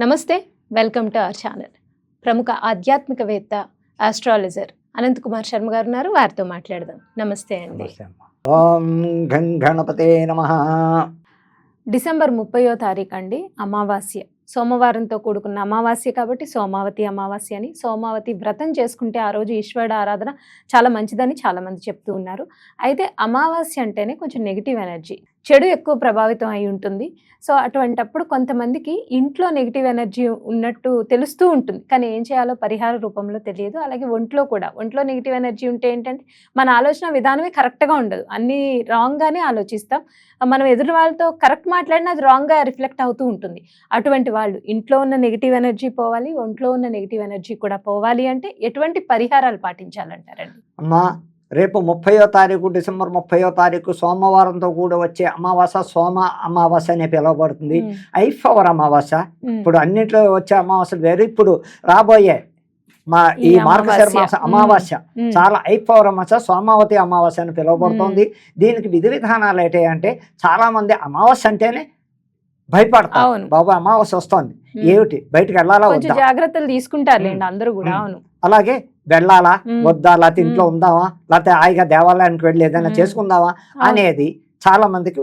నమస్తే, welcome to our channel. ప్రముఖ ఆధ్యాత్మికవేత్త, ఆస్ట్రాలజర్ అనంత్ కుమార్ శర్మ గారు ఉన్నారు. వారితో మాట్లాడదాం. నమస్తే అండి. నమస్తే అమ్మ. ఓం గం గణపతే నమః. డిసెంబర్ 30వ తారీఖు అండి, అమావాస్య. సోమవారంతో కూడుకున్న అమావాస్య కాబట్టి సోమావతి అమావాస్య అని. సోమావతి వ్రతం చేసుకుంటే ఆ రోజు ఈశ్వరుడు ఆరాధన చాలా మంచిదని చాలామంది చెప్తూ ఉన్నారు. అయితే అమావాస్య అంటేనే కొంచెం నెగిటివ్ ఎనర్జీ, చెడు ఎక్కువ ప్రభావితం అయి ఉంటుంది. సో అటువంటప్పుడు కొంతమందికి ఇంట్లో నెగిటివ్ ఎనర్జీ ఉన్నట్టు తెలుస్తూ ఉంటుంది, కానీ ఏం చేయాలో పరిహార రూపంలో తెలియదు. అలాగే ఒంట్లో నెగిటివ్ ఎనర్జీ ఉంటే ఏంటంటే మన ఆలోచన విధానమే కరెక్ట్గా ఉండదు, అన్నీ రాంగ్గానే ఆలోచిస్తాం. మనం ఎదురు వాళ్ళతో కరెక్ట్ మాట్లాడినా అది రాంగ్గా రిఫ్లెక్ట్ అవుతూ ఉంటుంది. అటువంటి వాళ్ళు ఇంట్లో ఉన్న నెగిటివ్ ఎనర్జీ పోవాలి, ఒంట్లో ఉన్న నెగిటివ్ ఎనర్జీ కూడా పోవాలి అంటే ఎటువంటి పరిహారాలు పాటించాలంటారండి? అమ్మా, రేపు 30వ తారీఖు డిసెంబర్ 30వ తారీఖు సోమవారంతో కూడా వచ్చే అమావాస్య సోమ అమావాస్య అని పిలువబడుతుంది. ఐఫవర్ అమావాస్య. ఇప్పుడు అన్నింటిలో వచ్చే అమావాస్యలు వేరు. ఇప్పుడు రాబోయే ఈ మార్గశిర మాస అమావాస్య చాలా ఐఫవర్ అమావాస్య, సోమావతి అమావాస్య అని పిలువబడుతుంది. దీనికి విధి విధానాలు ఏంటంటే చాలా మంది అమావాస్య అంటేనే భయపడతారు. బాబా అమావాస్య వస్తుంది, ఏమిటి బయటకు వెళ్ళాలా వద్దా, జాగ్రత్తలు తీసుకుంటారు అందరూ కూడా. అలాగే వెళ్ళాలా వద్దా, లేకపోతే ఇంట్లో ఉందామా, లేకపోతే హాయిగా దేవాలయానికి వెళ్ళి ఏదైనా చేసుకుందామా అనేది చాలా మందికి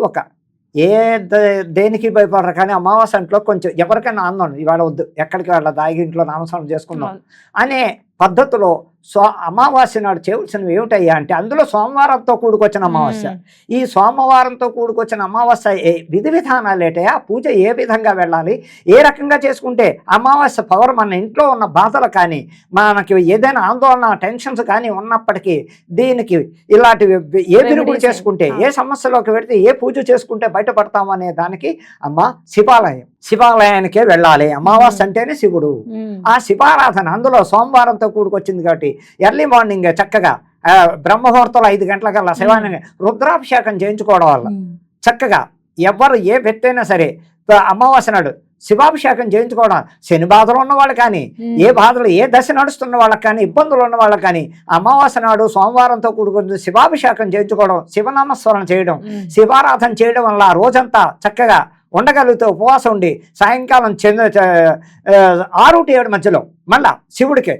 దేనికి భయపడరు. కానీ అమావాస్య ఇంట్లో కొంచెం ఎవరికైనా ఆందోళన, ఇవాళ వద్దు ఎక్కడికి వెళ్ళదు, హాయిగా ఇంట్లో నామస్మరణ చేసుకుందాం అనే పద్ధతిలో అమావాస్య నాడు చేయవలసినవి ఏమిటయ్యా అంటే అందులో సోమవారంతో కూడుకొచ్చిన అమావాస్య. ఈ సోమవారంతో కూడుకొచ్చిన అమావాస్య విధి విధానాలు ఏంటయ్యా, పూజ ఏ విధంగా వెళ్ళాలి, ఏ రకంగా చేసుకుంటే అమావాస్య పవర్ మన ఇంట్లో ఉన్న బాధలు కానీ మనకి ఏదైనా ఆందోళన టెన్షన్స్ కానీ ఉన్నప్పటికీ దీనికి ఇలాంటివి ఏ విరుగుడు చేసుకుంటే, ఏ సమస్యలోకి వెళితే ఏ పూజ చేసుకుంటే బయటపడతాము అనే దానికి శివాలయానికే వెళ్ళాలి. అమావాస్య అంటేనే శివుడు. ఆ శివారాధన అందులో సోమవారంతో కూడుకొచ్చింది కాబట్టి ఎర్లీ మార్నింగ్ చక్కగా బ్రహ్మముహూర్తంలో 5 గంటలకల్లా శివాన్ని రుద్రాభిషేకం చేయించుకోవడం వల్ల చక్కగా ఎవరు ఏ వ్యక్తి అయినా సరే అమావాస్య నాడు శివాభిషేకం చేయించుకోవడం, శని బాధలు ఉన్న వాళ్ళు కానీ, ఏ బాధలు ఏ దశ నడుస్తున్న వాళ్ళకి కానీ, ఇబ్బందులు ఉన్న వాళ్ళకి కానీ అమావాస్య నాడు సోమవారంతో కూడుకుని శివాభిషేకం చేయించుకోవడం, శివనామస్మరణ చేయడం, శివారాధన చేయడం వల్ల ఆ రోజంతా చక్కగా ఉండగలిగితే ఉపవాసం ఉండి సాయంకాలం 6 to 7 మధ్యలో మళ్ళా శివుడికి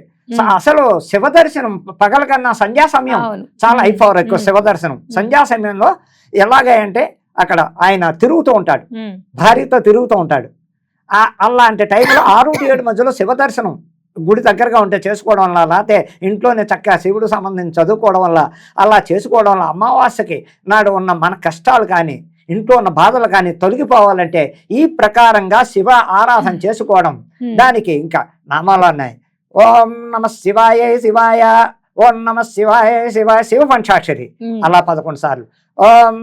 అసలు శివ దర్శనం పగల కన్నా సంధ్యా సమయం చాలా ఐపవర్ ఎక్కువ. శివ దర్శనం సంధ్యా సమయంలో ఎలాగే అంటే అక్కడ ఆయన తిరుగుతూ ఉంటాడు, భార్యతో తిరుగుతూ ఉంటాడు. అలాంటి టైంలో 6 to 7 మధ్యలో శివ దర్శనం గుడి దగ్గరగా ఉంటే చేసుకోవడం వల్ల, లేకపోతే ఇంట్లోనే చక్కగా శివుడు సంబంధించి చదువుకోవడం వల్ల, అలా చేసుకోవడం వల్ల అమావాస్యకి నాడు ఉన్న మన కష్టాలు కానీ ఇంట్లో ఉన్న బాధలు కానీ తొలగిపోవాలంటే ఈ ప్రకారంగా శివ ఆరాధన చేసుకోవడం. దానికి ఇంకా నామాలు ఉన్నాయి. ఓం నమ శివాయ శివాయ, ఓం నమ శివాయ శివాయ, శివ పంచాక్షరి అలా 11 సార్లు. ఓం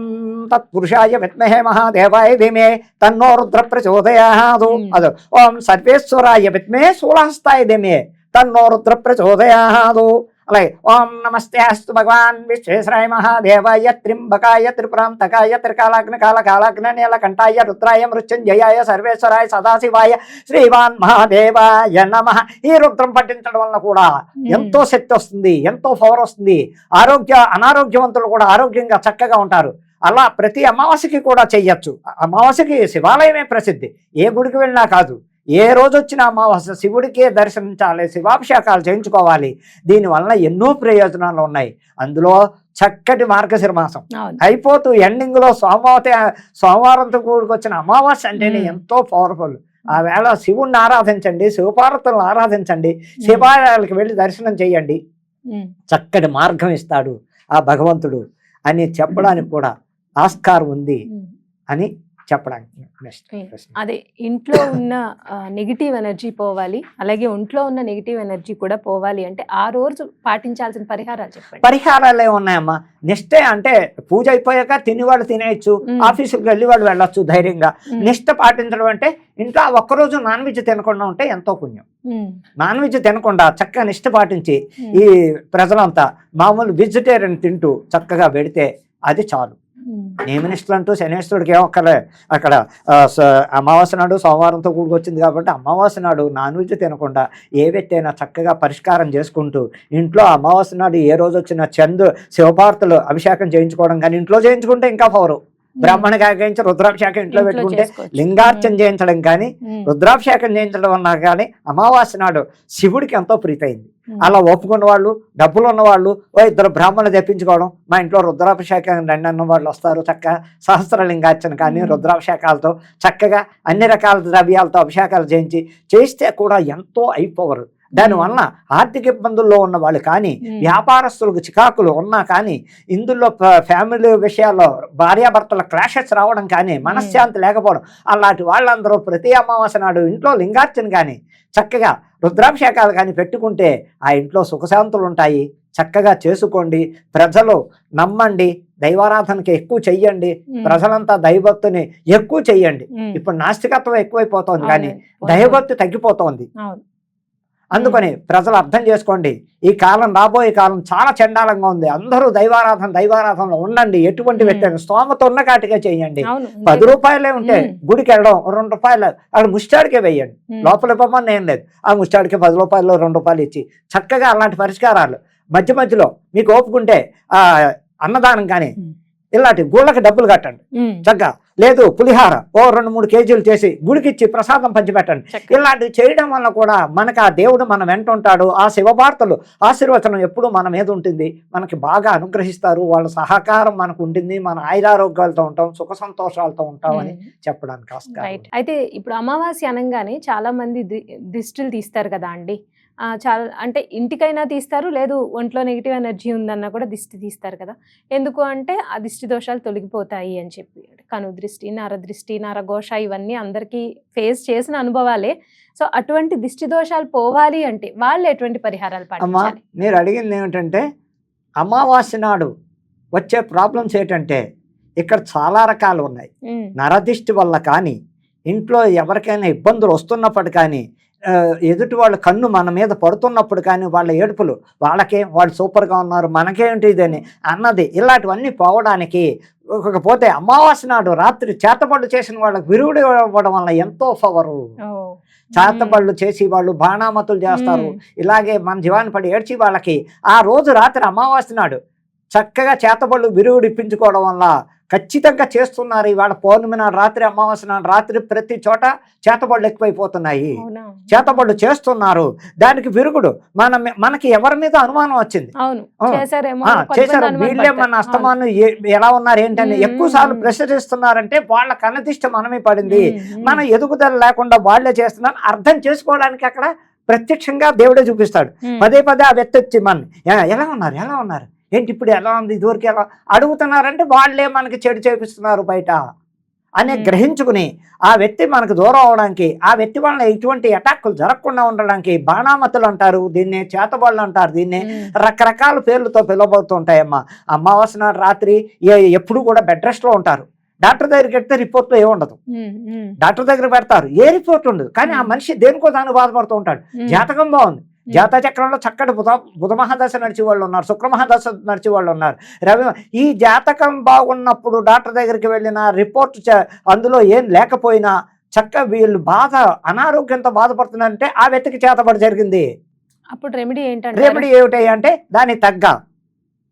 తత్పురుషాయ విద్మహే మహాదేవాయ ధీమహి తన్నో రుద్ర ప్రచోదయాత్. అదో ఓం సర్వేశ్వరాయ విద్మహే శూలహస్తాయ ధీమహి తన్నో రుద్ర ప్రచోదయాత్. అలాగే ఓం నమస్తే అస్తు భగవాన్ విశ్వేశ్వరాయ మహాదేవాయ త్రింబకాయ త్రిపురాంతకాయ త్రికాలాగ్ని కాలకాలాగ్ని నీలకంఠాయ రుద్రాయ మృత్యుంజయాయ సర్వేశ్వరాయ సదాశివాయ శ్రీవాన్ మహాదేవాయ నమః. ఈ రుద్రం పఠించడం వల్ల కూడా ఎంతో శక్తి వస్తుంది, ఎంతో పవర్ వస్తుంది. అనారోగ్యవంతులు కూడా ఆరోగ్యంగా చక్కగా ఉంటారు. అలా ప్రతి అమావాస్యకి కూడా చెయ్యొచ్చు. అమావాస్యకి శివాలయమే ప్రసిద్ధి, ఏ గుడికి వెళ్ళినా కాదు. ఏ రోజు వచ్చిన అమావాస్య శివుడికే దర్శించాలి, శివాభిషేకాలు చేయించుకోవాలి. దీనివల్ల ఎన్నో ప్రయోజనాలు ఉన్నాయి. అందులో చక్కటి మార్గశిర మాసం అయిపోతూ ఎండింగ్ లో సోమవారంతో కూడుకొచ్చిన అమావాస్య అంటేనే ఎంతో పవర్ఫుల్. ఆ వేళ శివుణ్ణి ఆరాధించండి, శివపార్వతులను ఆరాధించండి, శివాలయాలకు వెళ్ళి దర్శనం చేయండి. చక్కటి మార్గం ఇస్తాడు ఆ భగవంతుడు అని చెప్పడానికి కూడా ఆస్కారం ఉంది అని చెప్పడానికి. అదే ఇంట్లో ఉన్న నెగిటివ్ ఎనర్జీ పోవాలి, అలాగే ఒంట్లో ఉన్న నెగిటివ్ ఎనర్జీ కూడా పోవాలి అంటే ఆ రోజు పాటించాల్సిన పరిహారాలు చెప్పండి. పరిహారాలు ఏమున్నాయమ్మా? నిష్ఠ అంటే పూజ అయిపోయాక తినేవాళ్ళు తినేయచ్చు, ఆఫీసుకి వెళ్ళి వాళ్ళు వెళ్ళొచ్చు ధైర్యంగా. నిష్ఠ పాటించడం అంటే ఇంట్లో ఒక్కరోజు నాన్ వెజ్ తినకుండా ఉంటే ఎంతో పుణ్యం. నాన్ వెజ్ తినకుండా చక్కగా నిష్ఠ పాటించి ఈ ప్రజలంతా మామూలు వెజిటేరియన్ తింటూ చక్కగా పెడితే అది చాలు. నియమనిష్టలు అంటూ శనేశ్వరుడికి ఏమొక్కలే. అక్కడ అమావాస్య నాడు సోమవారంతో కూడుకొచ్చింది కాబట్టి అమావాస్య నాడు నాన్ వెజ్ తినకుండా ఏ వ్యక్తి అయినా చక్కగా పరిష్కారం చేసుకుంటూ ఇంట్లో అమావాస్య నాడు ఏ రోజు వచ్చిన శివపార్వతులు అభిషేకం చేయించుకోవడం కానీ ఇంట్లో చేయించుకుంటే ఇంకా పవరు. బ్రాహ్మణికి ఆగ్రహించి రుద్రాభిషేకం ఇంట్లో పెట్టుకుంటే లింగార్చన చేయించడం కానీ రుద్రాభిషేకం చేయించడం అన్నా కానీ అమావాస్య నాడు శివుడికి ఎంతో ప్రీతి అయింది. అలా ఒప్పుకున్న వాళ్ళు, డబ్బులు ఉన్నవాళ్ళు, ఓ ఇద్దరు బ్రాహ్మణులు తెప్పించుకోవడం, మా ఇంట్లో రుద్రాభిషేకం రెండు అన్న వాళ్ళు వస్తారు, చక్కగా సహస్రలింగార్చన కానీ రుద్రాభిషేకాలతో చక్కగా అన్ని రకాల ద్రవ్యాలతో అభిషేకాలు చేస్తే కూడా ఎంతో అయిపోవరు. దానివల్ల ఆర్థిక ఇబ్బందుల్లో ఉన్న వాళ్ళు కానీ, వ్యాపారస్తులకు చికాకులు ఉన్నా కానీ, ఇందులో ఫ్యామిలీ విషయాల్లో భార్యాభర్తల క్లాషెస్ రావడం కానీ, మనశ్శాంతి లేకపోవడం, అలాంటి వాళ్ళందరూ ప్రతి అమావాస్య నాడు ఇంట్లో లింగార్చన కానీ చక్కగా రుద్రాభిషేకాలు కానీ పెట్టుకుంటే ఆ ఇంట్లో సుఖశాంతులు ఉంటాయి. చక్కగా చేసుకోండి. ప్రజలు నమ్మండి, దైవారాధనకి ఎక్కువ చెయ్యండి, ప్రజలంతా దైవభక్తిని ఎక్కువ చెయ్యండి. ఇప్పుడు నాస్తికత్వం ఎక్కువైపోతోంది కానీ దైవభక్తి తగ్గిపోతోంది. అందుకని ప్రజలు అర్థం చేసుకోండి, ఈ కాలం రాబోయే కాలం చాలా చండాలంగా ఉంది. అందరూ దైవారాధనలో ఉండండి. ఎటువంటి వ్యక్తి స్తోమత ఉన్న కాటిగా చేయండి. 10 రూపాయలే ఉంటే గుడికి వెళ్ళడం, 2 రూపాయలు అక్కడ ముష్టాడికే వేయండి. లోపల ఇవ్వమని ఏం లేదు, ఆ ముష్టాడికి 10 రూపాయలు 2 రూపాయలు ఇచ్చి చక్కగా అలాంటి పరిష్కారాలు మధ్యలో మీకు ఓపుకుంటే అన్నదానం కానీ ఇలాంటి గుళ్ళకి డబ్బులు కట్టండి. చక్కగా లేదు పులిహార ఓ 2-3 కేజీలు చేసి గుడికిచ్చి ప్రసాదం పంచిపెట్టండి. ఇలాంటివి చేయడం వల్ల కూడా మనకు ఆ దేవుడు మన వెంట ఉంటాడు. ఆ శివవార్తలు ఆశీర్వచనం ఎప్పుడు మన మీద ఉంటుంది. మనకి బాగా అనుగ్రహిస్తారు. వాళ్ళ సహకారం మనకు ఉంటుంది. మన ఆయురారోగ్యాలతో ఉంటాం, సుఖ సంతోషాలతో ఉంటాం అని చెప్పడానికి ఆస్కారం. అయితే ఇప్పుడు అమావాస్య అనగానే చాలా మంది దిష్టిలు తీస్తారు కదా అండి. చాలా అంటే ఇంటికైనా తీస్తారు, లేదు ఒంట్లో నెగిటివ్ ఎనర్జీ ఉందన్నా కూడా దిష్టి తీస్తారు కదా. ఎందుకు అంటే ఆ దిష్టి దోషాలు తొలగిపోతాయి అని చెప్పి. కను దృష్టి, నరదృష్టి, నరఘోష ఇవన్నీ అందరికీ ఫేస్ చేసిన అనుభవాలే. సో అటువంటి దిష్టి దోషాలు పోవాలి అంటే వాళ్ళు ఎటువంటి పరిహారాలు పాటించాలి? మీరు అడిగింది ఏమిటంటే అమావాస్య నాడు వచ్చే ప్రాబ్లమ్స్ ఏంటంటే ఇక్కడ చాలా రకాలు ఉన్నాయి. నరదిష్టి వల్ల కానీ, ఇంట్లో ఎవరికైనా ఇబ్బందులు వస్తున్నప్పుడు కానీ, ఎదుటి వాళ్ళ కన్ను మన మీద పడుతున్నప్పుడు కానీ, వాళ్ళ ఏడుపులు వాళ్ళు సూపర్గా ఉన్నారు మనకేంటి ఇదని అన్నది, ఇలాంటివన్నీ పోవడానికి పోతే అమావాస్య నాడు రాత్రి చేతబళ్ళు చేసిన వాళ్ళకి విరుగుడు ఇవ్వడం వల్ల ఎంతో పవరు. చేతబళ్ళు చేసి వాళ్ళు బాణామతులు చేస్తారు. ఇలాగే మన జీవాన్ని పడి ఏడ్చి వాళ్ళకి ఆ రోజు రాత్రి అమావాస్య నాడు చక్కగా చేతబళ్ళు విరుగుడు ఇప్పించుకోవడం వల్ల ఖచ్చితంగా చేస్తున్నారు. ఇవాళ పౌర్ణమి నాడు రాత్రి, అమావాస్య నాడు రాత్రి ప్రతి చోట చేతబళ్ళు ఎక్కువైపోతున్నాయి. చేతబళ్ళు చేస్తున్నారు. దానికి విరుగుడు మనకి ఎవరి మీద అనుమానం వచ్చింది, చేశారు వీళ్ళే మన అస్తమానం ఎలా ఉన్నారు ఏంటని ఎక్కువ సార్లు ప్రశ్నిస్తున్నారంటే వాళ్ళ కన్నదిష్ట మనమే పడింది. మన ఎదుగుదల లేకుండా వాళ్ళే చేస్తున్నారు. అర్థం చేసుకోవడానికి అక్కడ ప్రత్యక్షంగా దేవుడే చూపిస్తాడు. పదే ఆ వ్యక్తి వచ్చి మన ఎలా ఉన్నారు ఏంటి ఇప్పుడు ఎలా ఉంది, ఇదివరకు ఎలా అడుగుతున్నారంటే వాళ్ళే మనకి చెడు చేపిస్తున్నారు బయట అని గ్రహించుకుని ఆ వ్యక్తి మనకు దూరం అవడానికి, ఆ వ్యక్తి వలన ఎటువంటి అటాక్లు జరగకుండా ఉండడానికి బాణామతులు అంటారు, దీన్నే చేతబళ్ళు అంటారు, దీన్నే రకరకాల పేర్లతో పిలవబోతుంటాయమ్మా. అమావాస్య నాడు రాత్రి ఎప్పుడు కూడా బెడ్ రెస్ట్లో ఉంటారు. డాక్టర్ దగ్గరికి వెళ్తే రిపోర్ట్లో ఏముండదు, డాక్టర్ దగ్గర పెడతారు, ఏ రిపోర్ట్ ఉండదు. కానీ ఆ మనిషి దేనికో దానికి బాధపడుతూ ఉంటాడు. జాతకం బాగుంది, జాతచక్రంలో చక్కటి బుధ మహాదశ నడిచే వాళ్ళు ఉన్నారు, శుక్ర మహాదశ నడిచే వాళ్ళు ఉన్నారు, రవి. ఈ జాతకం బాగున్నప్పుడు డాక్టర్ దగ్గరికి వెళ్ళిన రిపోర్ట్ అందులో ఏం లేకపోయినా వీళ్ళు అనారోగ్యంతో బాధపడుతున్నారంటే ఆ వ్యక్తికి చేతబడి జరిగింది. అప్పుడు రెమెడీ ఏమిటి అంటే దానికి తగ్గ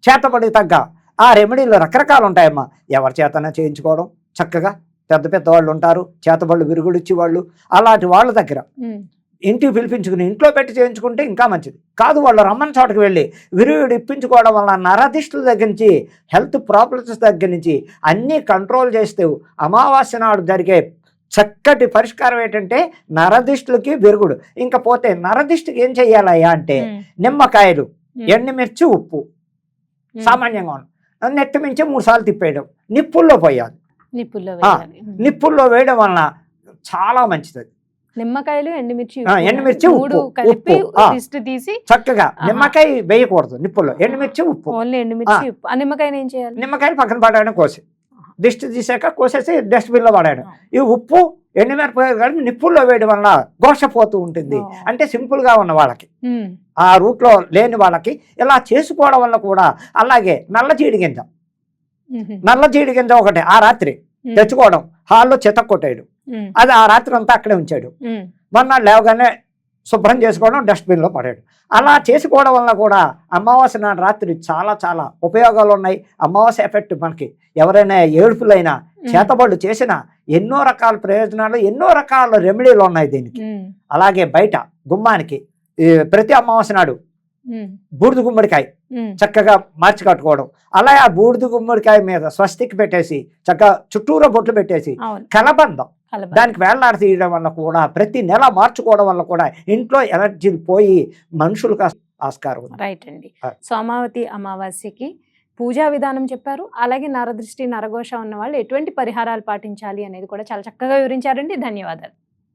చేతబడి తగ్గ ఆ రెమెడీలు రకరకాలు ఉంటాయమ్మా. ఎవరి చేతన చేయించుకోవడం, చక్కగా పెద్ద వాళ్ళు ఉంటారు చేతబళ్ళు విరుగుడిచ్చి వాళ్ళు, అలాంటి వాళ్ళ దగ్గర ఇంటికి పిలిపించుకుని ఇంట్లో పెట్టి చేయించుకుంటే ఇంకా మంచిది. కాదు వాళ్ళు రమ్మని చోటకి వెళ్ళి విరుగుడు ఇప్పించుకోవడం వల్ల నరదిష్టుల దగ్గర నుంచి, హెల్త్ ప్రాబ్లమ్స్ దగ్గర నుంచి అన్నీ కంట్రోల్ చేస్తూ అమావాస్య నాడు జరిగే చక్కటి పరిష్కారం ఏంటంటే నరదిష్టులకి విరుగుడు. ఇంకా పోతే నరదిష్టికి ఏం చెయ్యాలయ్యా అంటే నిమ్మకాయలు, ఎండుమిర్చి, ఉప్పు సామాన్యంగా ఉన్న నెత్తి మించి 3 సార్లు తిప్పేయడం, నిప్పుల్లో పోయాలి. నిప్పుల్లో వేయడం వలన చాలా మంచిది. నిమ్మకాయలు, ఎండుమిర్చి, ఉప్పు తీసి చక్కగా నిమ్మకాయ వేయకూడదు నిప్పుల్లో, ఎండుమిర్చి, ఉప్పు. నిమ్మకాయలు ఏం చేయాలి? నిమ్మకాయలు పక్కన పడేయడం, కోసి దిష్టి తీసాక కోసేసి డస్ట్బిన్లో పడేయడం. ఈ ఉప్పు ఎండుమిరపకాయలు కలిపి నిప్పుల్లో వేయడం వల్ల ఘోషపోతూ ఉంటుంది. అంటే సింపుల్గా ఉన్న వాళ్ళకి, ఆ రూట్లో లేని వాళ్ళకి ఇలా చేసుకోవడం వల్ల కూడా. అలాగే నల్ల జీడి గింజ ఒకటి ఆ రాత్రి తెచ్చుకోవడం, హాల్లో చెత్త కొట్టేయడం, అది ఆ రాత్రి అంతా అక్కడే ఉంచాడు. మొన్న లేవగానే శుభ్రం చేసుకోవడం, డస్ట్బిన్లో పడేయడం. అలా చేసుకోవడం వల్ల కూడా అమావాస్య నాడు రాత్రి చాలా చాలా ఉపయోగాలు ఉన్నాయి. అమావాస్య ఎఫెక్ట్ మనకి ఎవరైనా ఏడుపులైనా చేతబడులు చేసినా ఎన్నో రకాల ప్రయోజనాలు, ఎన్నో రకాల రెమెడీలు ఉన్నాయి దీనికి. అలాగే బయట గుమ్మానికి ప్రతి అమావాస్య నాడు బూడిద గుమ్మడికాయ చక్కగా మార్చి కట్టుకోవడం, అలా ఆ బూడిద గుమ్మడికాయ మీద స్వస్తికి పెట్టేసి చక్కగా చుట్టూరా బొట్లు పెట్టేసి కలబందం దానికి వేళ్లాడ తీయడం వల్ల కూడా ప్రతి నెల మార్చుకోవడం వల్ల కూడా ఇంట్లో ఎనర్జీలు పోయి మనుషులకు ఆస్కారం ఉంది. రైట్ అండి. సోమావతి అమావాస్యకి పూజా విధానం చెప్పారు, అలాగే నరదృష్టి నరఘోష ఉన్న వాళ్ళు ఎటువంటి పరిహారాలు పాటించాలి అనేది కూడా చాలా చక్కగా వివరించారండి. ధన్యవాదాలు.